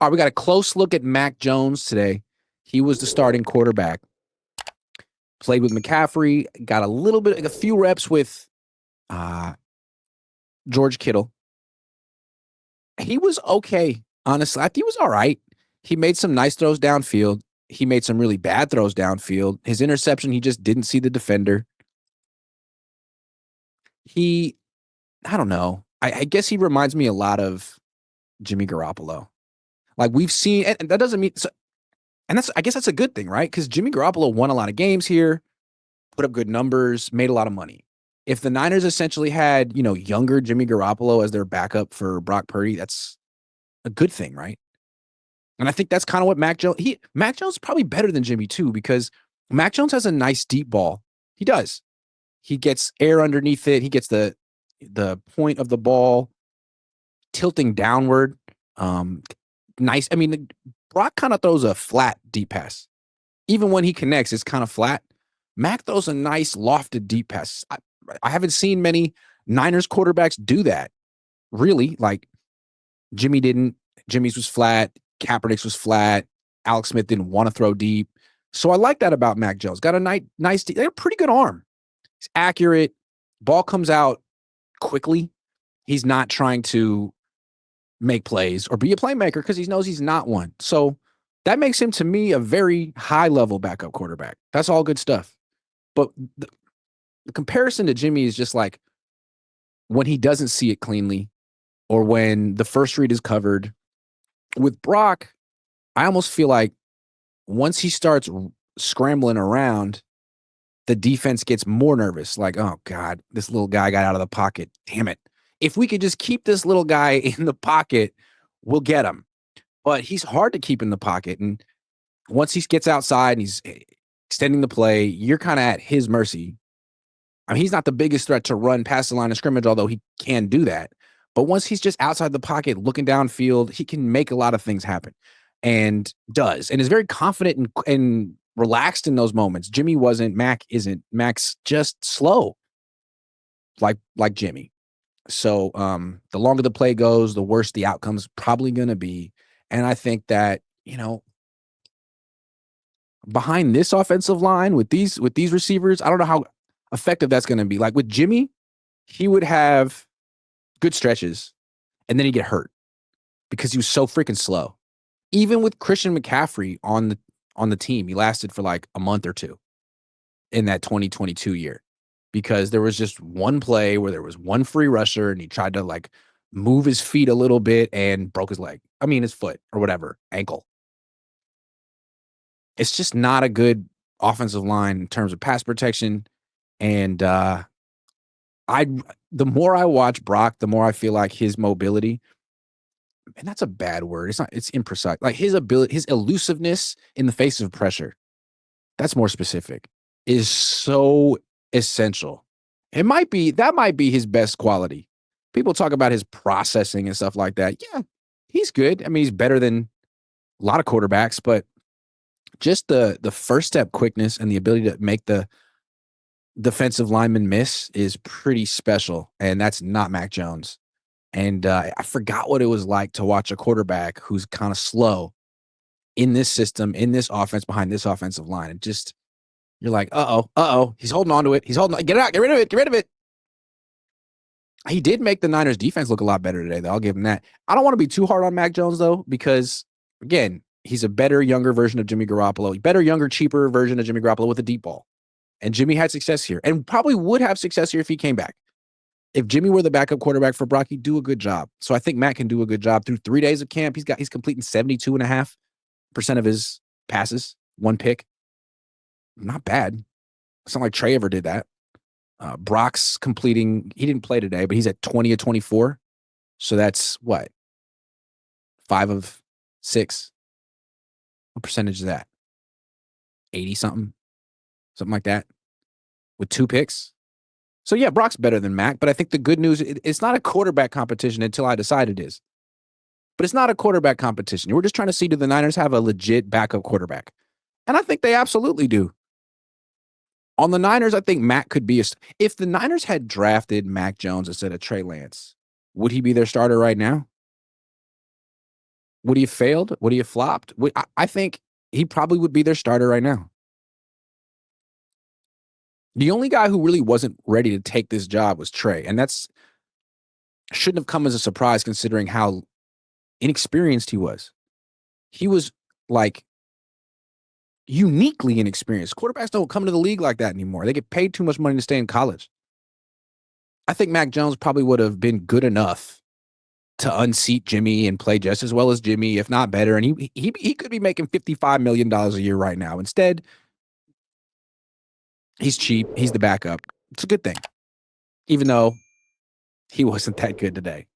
All right, we got a close look at Mac Jones today. He was the starting quarterback. Played with McCaffrey, got a few reps with uh, George Kittle. He was okay, honestly. I think he was all right. He made some nice throws downfield. He made some really bad throws downfield. His interception, he just didn't see the defender. He, I don't know. I guess he reminds me a lot of Jimmy Garoppolo. Like we've seen, and that doesn't mean, and I guess that's a good thing, right? Because Jimmy Garoppolo won a lot of games here, put up good numbers, made a lot of money. If the Niners essentially had, younger Jimmy Garoppolo as their backup for Brock Purdy, that's a good thing, right? And I think that's kind of what Mac Jones is probably better than Jimmy too, because Mac Jones has a nice deep ball. He does. He gets air underneath it. He gets the point of the ball tilting downward. Nice. I mean, Brock kind of throws a flat deep pass. Even when he connects, it's kind of flat. Mac throws a nice lofted deep pass. I haven't seen many Niners quarterbacks do that. Really, like Jimmy didn't. Jimmy's was flat. Kaepernick's was flat. Alex Smith didn't want to throw deep. So I like that about Mac Jones. Got a nice, they got a pretty good arm. He's accurate. Ball comes out quickly. He's not trying to make plays or be a playmaker because he knows he's not one. So that makes him, to me, a very high-level backup quarterback. That's all good stuff. But the comparison to Jimmy is just like when he doesn't see it cleanly or when the first read is covered. With Brock, I almost feel like once he starts scrambling around, the defense gets more nervous. Like, oh, God, this little guy got out of the pocket. Damn it. If we could just keep this little guy in the pocket, we'll get him. But he's hard to keep in the pocket. And once he gets outside and he's extending the play, you're kind of at his mercy. I mean, he's not the biggest threat to run past the line of scrimmage, although he can do that. But once he's just outside the pocket, looking downfield, he can make a lot of things happen and does. And is very confident and relaxed in those moments. Jimmy wasn't. Mac isn't. Mac's just slow like Jimmy. So the longer the play goes, the worse the outcome's probably going to be. And I think that, behind this offensive line with these receivers, I don't know how effective that's going to be. Like with Jimmy, he would have good stretches and then he'd get hurt because he was so freaking slow. Even with Christian McCaffrey on the team, he lasted for like a month or two in that 2022 year because there was just one play where there was one free rusher and he tried to like move his feet a little bit and broke his leg. I mean, his foot or whatever, ankle. It's just not a good offensive line in terms of pass protection. And the more I watch Brock, the more I feel like his mobility, and that's a bad word. It's imprecise. Like his ability, his elusiveness in the face of pressure, that's more specific, is so essential. That might be his best quality. People talk about his processing and stuff like that. Yeah, he's good. I mean, he's better than a lot of quarterbacks, but just the first step quickness and the ability to make the defensive lineman miss is pretty special. And that's not Mac Jones. And I forgot what it was like to watch a quarterback who's kind of slow in this system, in this offense, behind this offensive line. And just, you're like, he's holding on to it. He's holding on. Get it out. Get rid of it. He did make the Niners defense look a lot better today, though. I'll give him that. I don't want to be too hard on Mac Jones, though, because, again, he's a better, younger version of Jimmy Garoppolo. Better, younger, cheaper version of Jimmy Garoppolo with a deep ball. And Jimmy had success here and probably would have success here if he came back. If Jimmy were the backup quarterback for Brock, he'd do a good job. So I think Matt can do a good job through 3 days of camp. He's completing 72.5% of his passes, one pick. Not bad. It's not like Trey ever did that. Brock's completing, he didn't play today, but he's at 20 of 24. So that's what? 5 of 6. What percentage is that? 80 something? Something like that. With 2 picks. So yeah, Brock's better than Mac, but I think the good news, it's not a quarterback competition until I decide it is. But it's not a quarterback competition. We're just trying to see, do the Niners have a legit backup quarterback? And I think they absolutely do. On the Niners, I think Mac could be if the Niners had drafted Mac Jones instead of Trey Lance, would he be their starter right now? Would he have failed? Would he have flopped? I think he probably would be their starter right now. The only guy who really wasn't ready to take this job was Trey, and that's shouldn't have come as a surprise considering how inexperienced he was. He was like uniquely inexperienced. Quarterbacks don't come to the league like that anymore. They get paid too much money to stay in college. I think Mac Jones probably would have been good enough to unseat Jimmy and play just as well as Jimmy, if not better. And he could be making $55 million a year right now. Instead, he's cheap. He's the backup. It's a good thing, even though he wasn't that good today.